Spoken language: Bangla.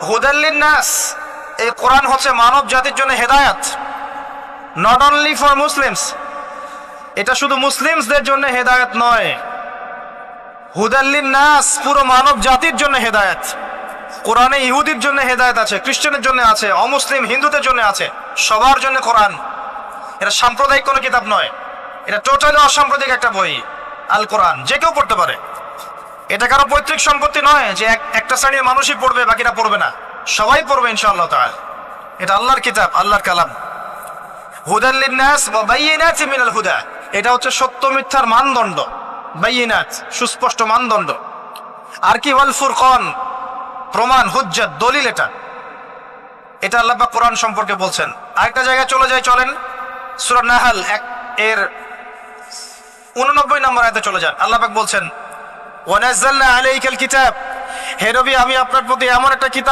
হুদাল লিন-নাস, এই কোরআন হচ্ছে মানব জাতির জন্য হেদায়েত, নট অনলি ফর মুসলিমস। এটা শুধু মুসলিমসদের জন্য হেদায়েত নয়, হুদাল লিন-নাস পুরো মানব জাতির জন্য হেদায়েত। কোরআনে ইহুদির জন্য হেদায়েত আছে, খ্রিস্টানের জন্য আছে, অমুসলিম হিন্দুদের জন্য আছে, সবার জন্য কোরআন। এটা সাম্প্রদায়িক কোনো কিতাব নয়, এটা টোটালি অসাম্প্রদায়িক একটা বই। আল কোরআন যে কেউ পড়তে পারে, এটা কারো পৈতৃক সম্পত্তি নয় যে একটা শ্রেণীর মানুষই পড়বে বাকিরা পড়বে না, সবাই পড়বে ইনশাআল্লাহ তাআলা। এটা আল্লাহর কিতাব, আল্লাহর কালাম। হুদাল লিন-নাস ওয়া বাইয়িনাতিন মিনাল হুদা, এটা হচ্ছে সত্য মিথ্যার মানদণ্ড, বাইয়িনাত সুস্পষ্ট মানদণ্ড। আর কি ওয়াল ফুরকান, প্রমাণ, হুজ্জাত, দলিল। এটা আল্লাহ পাক কোরআন সম্পর্কে বলছেন। আরেকটা জায়গায় চলে যাই, চলেন সূরা নাহল এর 89 নম্বর আয়াতে চলে যান। আল্লাহ পাক বলছেন ওয়া নাযালনা আলাইকাল কিতাব, হে নবী আমি আপনার প্রতি এমন একটা কিতাব